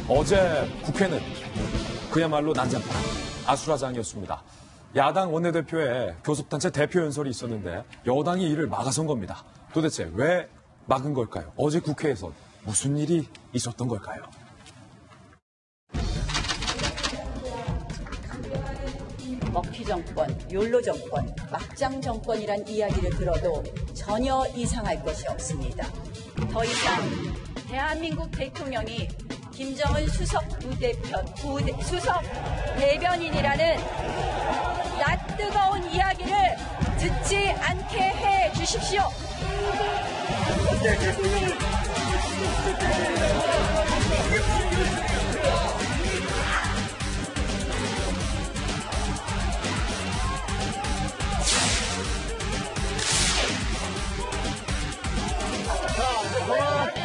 어제 국회는 그야말로 난장판, 아수라장이었습니다. 야당 원내대표의 교섭단체 대표 연설이 있었는데 여당이 이를 막아선 겁니다. 도대체 왜 막은 걸까요? 어제 국회에서 무슨 일이 있었던 걸까요? 먹튀 정권, 욜로 정권, 막장 정권이란 이야기를 들어도 전혀 이상할 것이 없습니다. 더 이상 대한민국 대통령이 김정은 수석 대변인이라는 낯뜨거운 이야기를 듣지 않게 해 주십시오.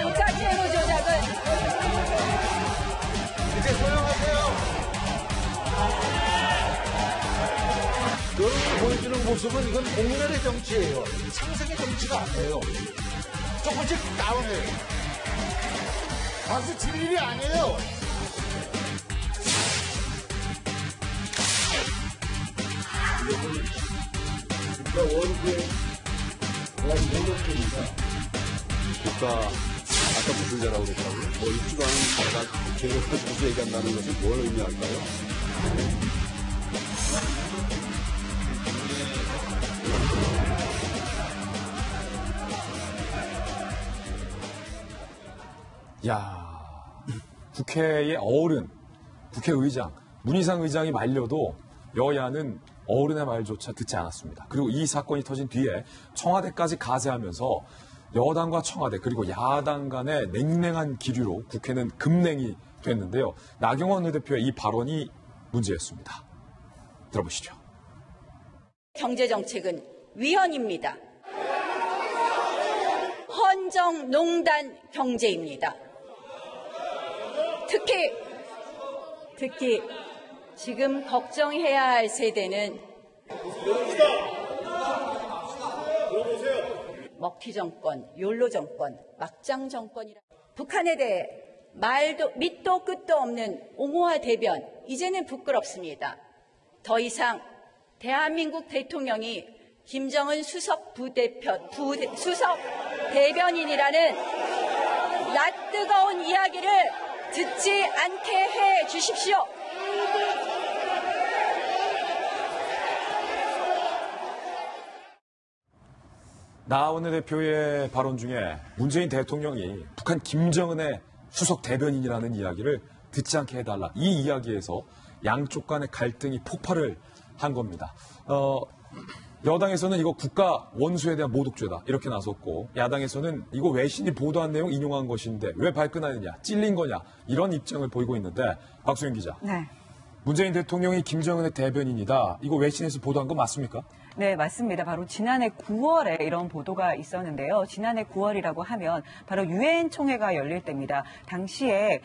부자재로 조작은 이제 조용하세요. 여러분이 보여주는 모습은 이건 공멸의 정치예요. 상생의 정치가 아니에요. 조금씩 다운해요. 박수 칠 일이 아니에요. 국가 아까 무슨 자라고 그랬더라고요. 있지도 않은 국가가 개혁을 무슨 얘기한다는 것이 뭘 의미할까요? 야, 국회의 어른, 국회의장, 문희상 의장이 말려도 여야는 어른의 말조차 듣지 않았습니다. 그리고 이 사건이 터진 뒤에 청와대까지 가세하면서 여당과 청와대 그리고 야당 간의 냉랭한 기류로 국회는 급냉이 됐는데요. 나경원 원내대표의 이 발언이 문제였습니다. 들어보시죠. 경제정책은 위헌입니다. 헌정농단 경제입니다. 특히 지금 걱정해야 할 세대는 먹튀 정권, 욜로 정권, 막장 정권이라 북한에 대해 밑도 끝도 없는 옹호와 대변, 이제는 부끄럽습니다. 더 이상 대한민국 대통령이 김정은 수석 대변인이라는 낯뜨거운 이야기를 듣지 않게 해 주십시오. 나 원내대표의 발언 중에 문재인 대통령이 북한 김정은의 수석 대변인이라는 이야기를 듣지 않게 해달라. 이 이야기에서 양쪽 간의 갈등이 폭발을 한 겁니다. 여당에서는 이거 국가 원수에 대한 모독죄다 이렇게 나섰고, 야당에서는 이거 외신이 보도한 내용 인용한 것인데 왜 발끈하느냐, 찔린 거냐, 이런 입장을 보이고 있는데, 박수영 기자. 네. 문재인 대통령이 김정은의 대변인이다. 이거 외신에서 보도한 거 맞습니까? 네, 맞습니다. 바로 지난해 9월에 이런 보도가 있었는데요. 지난해 9월이라고 하면 바로 유엔 총회가 열릴 때입니다. 당시에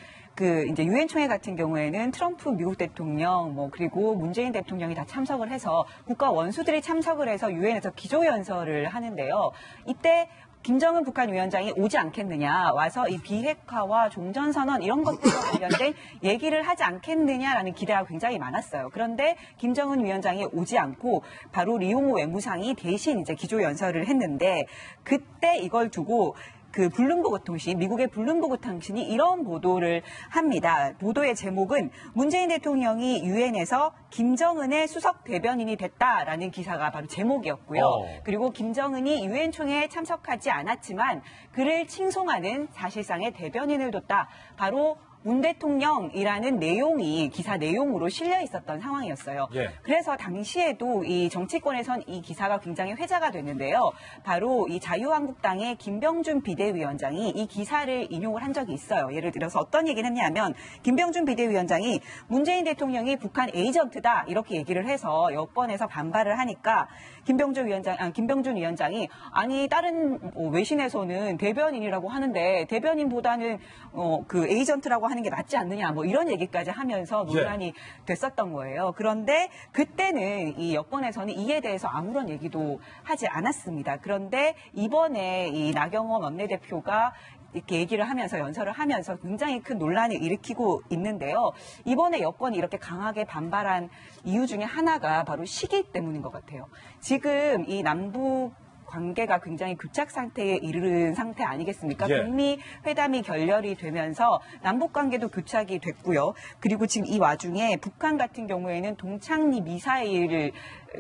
이제 유엔 총회 같은 경우에는 트럼프 미국 대통령, 그리고 문재인 대통령이 다 참석을 해서 국가 원수들이 참석을 해서 유엔에서 기조연설을 하는데요. 이때 김정은 북한 위원장이 오지 않겠느냐, 와서 이 비핵화와 종전선언 이런 것들과 관련된 얘기를 하지 않겠느냐라는 기대가 굉장히 많았어요. 그런데 김정은 위원장이 오지 않고 바로 리용호 외무상이 대신 이제 기조연설을 했는데, 그때 이걸 두고 블룸버그 통신, 미국의 블룸버그 통신이 이런 보도를 합니다. 보도의 제목은 문재인 대통령이 유엔에서 김정은의 수석 대변인이 됐다라는 기사가 바로 제목이었고요. 그리고 김정은이 유엔 총회에 참석하지 않았지만 그를 칭송하는 사실상의 대변인을 뒀다. 바로 문 대통령이라는 내용이 기사 내용으로 실려 있었던 상황이었어요. 예. 그래서 당시에도 이 정치권에선 이 기사가 굉장히 회자가 됐는데요. 바로 이 자유한국당의 김병준 비대위원장이 이 기사를 인용을 한 적이 있어요. 예를 들어서 어떤 얘기를 했냐면, 김병준 비대위원장이 문재인 대통령이 북한 에이전트다 이렇게 얘기를 해서 여권에서 반발을 하니까 김병준 위원장이 아니 다른 외신에서는 대변인이라고 하는데 대변인보다는 그 에이전트라고 하는 게 낫지 않느냐, 이런 얘기까지 하면서 논란이 됐었던 거예요. 그런데 그때는 이 여권에서는 이에 대해서 아무런 얘기도 하지 않았습니다. 그런데 이번에 이 나경원 원내대표가 이렇게 얘기를 하면서 연설을 하면서 굉장히 큰 논란을 일으키고 있는데요. 이번에 여권이 이렇게 강하게 반발한 이유 중에 하나가 바로 시기 때문인 것 같아요. 지금 이 남북 관계가 굉장히 교착 상태에 이르는 상태 아니겠습니까? 예. 북미 회담이 결렬이 되면서 남북 관계도 교착이 됐고요. 그리고 지금 이 와중에 북한 같은 경우에는 동창리 미사일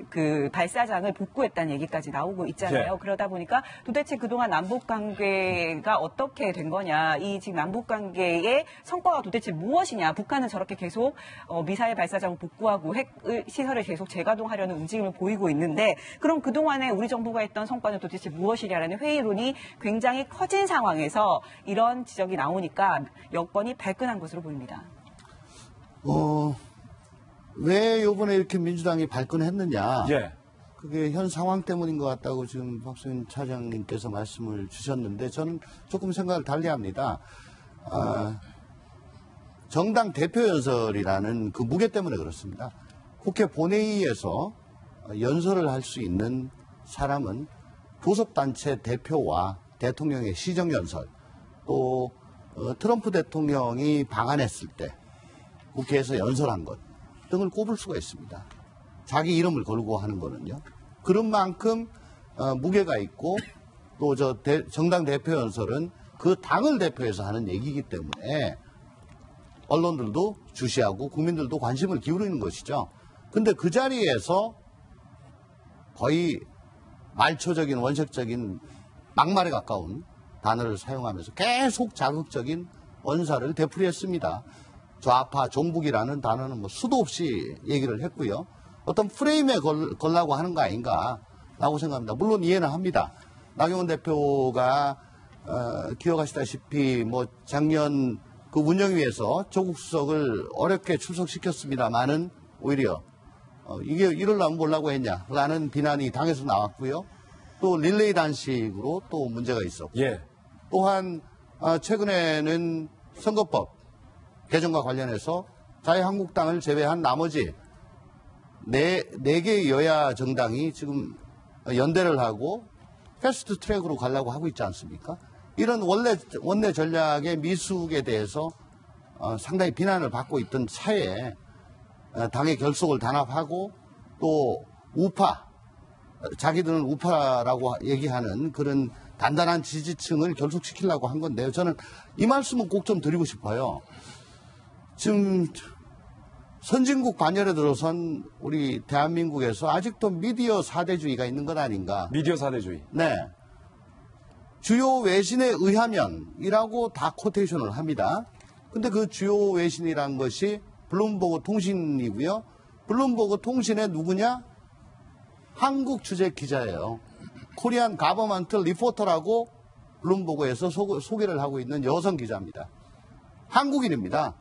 그 발사장을 복구했다는 얘기까지 나오고 있잖아요. 예. 그러다 보니까 도대체 그동안 남북 관계가 어떻게 된 거냐, 이 지금 남북 관계의 성과가 도대체 무엇이냐, 북한은 저렇게 계속 미사일 발사장을 복구하고 핵 시설을 계속 재가동하려는 움직임을 보이고 있는데, 그럼 그동안에 우리 정부가 했던 성과는 도대체 무엇이냐라는 회의론이 굉장히 커진 상황에서 이런 지적이 나오니까 여권이 발끈한 것으로 보입니다. 왜 요번에 이렇게 민주당이 발끈했느냐. 예. 그게 현 상황 때문인 것 같다고 지금 박수현 차장님께서 말씀을 주셨는데 저는 조금 생각을 달리합니다. 정당 대표연설이라는 그 무게 때문에 그렇습니다. 국회 본회의에서 연설을 할 수 있는 사람은 교섭단체 대표와 대통령의 시정연설, 또 트럼프 대통령이 방한했을 때 국회에서 연설한 것 등을 꼽을 수가 있습니다. 자기 이름을 걸고 하는 거는요. 그런 만큼 무게가 있고, 또 정당 대표 연설은 그 당을 대표해서 하는 얘기이기 때문에 언론들도 주시하고 국민들도 관심을 기울이는 것이죠. 근데 그 자리에서 거의 말초적인 원색적인 막말에 가까운 단어를 사용하면서 계속 자극적인 언사를 되풀이했습니다. 좌파 종북이라는 단어는 뭐 수도 없이 얘기를 했고요. 어떤 프레임에 걸라고 하는 거 아닌가라고 생각합니다. 물론 이해는 합니다. 나경원 대표가 기억하시다시피 뭐 작년 그 운영위에서 조국 수석을 어렵게 출석시켰습니다만은 오히려 이게 이러려면 뭐라고 했냐라는 비난이 당에서 나왔고요. 또 릴레이 단식으로 또 문제가 있었고, 예. 또한 최근에는 선거법 개정과 관련해서 자유한국당을 제외한 나머지 네 개의 여야 정당이 지금 연대를 하고 패스트 트랙으로 가려고 하고 있지 않습니까? 이런 원내 전략의 미숙에 대해서 상당히 비난을 받고 있던 차에 당의 결속을 단합하고 또 우파, 자기들은 우파라고 얘기하는 그런 단단한 지지층을 결속시키려고 한 건데요. 저는 이 말씀은 꼭 좀 드리고 싶어요. 지금 선진국 반열에 들어선 우리 대한민국에서 아직도 미디어 사대주의가 있는 것 아닌가. 미디어 사대주의. 네. 주요 외신에 의하면이라고 다 코테이션을 합니다. 근데 그 주요 외신이란 것이 블룸버그 통신이고요. 블룸버그 통신의 누구냐? 한국 주재 기자예요. 코리안 가버먼트 리포터라고 블룸버그에서 소개를 하고 있는 여성 기자입니다. 한국인입니다.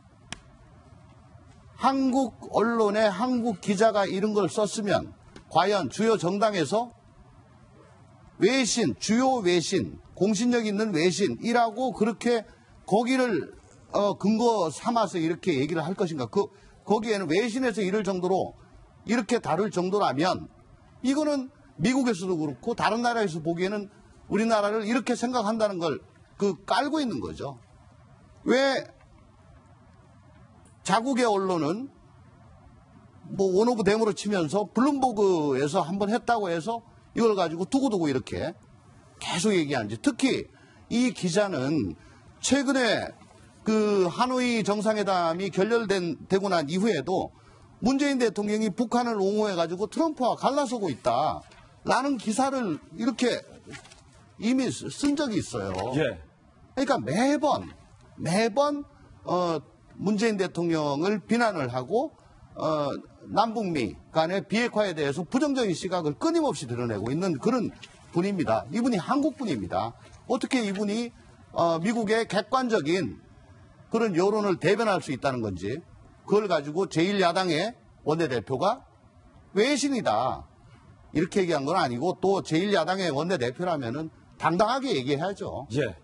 한국 언론에 한국 기자가 이런 걸 썼으면 과연 주요 정당에서 외신, 주요 외신, 공신력 있는 외신이라고 그렇게 거기를 근거 삼아서 이렇게 얘기를 할 것인가? 거기에는 외신에서 이럴 정도로 이렇게 다룰 정도라면 이거는 미국에서도 그렇고 다른 나라에서 보기에는 우리나라를 이렇게 생각한다는 걸 깔고 있는 거죠. 왜 자국의 언론은 뭐 원오브 댐으로 치면서 블룸버그에서 한번 했다고 해서 이걸 가지고 두고두고 이렇게 계속 얘기하는지. 특히 이 기자는 최근에 그 하노이 정상회담이 결렬되고 난 이후에도 문재인 대통령이 북한을 옹호해가지고 트럼프와 갈라서고 있다라는 기사를 이렇게 이미 쓴 적이 있어요. 예. 그러니까 매번 문재인 대통령을 비난을 하고 남북미 간의 비핵화에 대해서 부정적인 시각을 끊임없이 드러내고 있는 그런 분입니다. 이분이 한국 분입니다. 어떻게 이분이 미국의 객관적인 그런 여론을 대변할 수 있다는 건지, 그걸 가지고 제1야당의 원내대표가 외신이다 이렇게 얘기한 건 아니고, 또 제1야당의 원내대표라면은 당당하게 얘기해야죠. 예.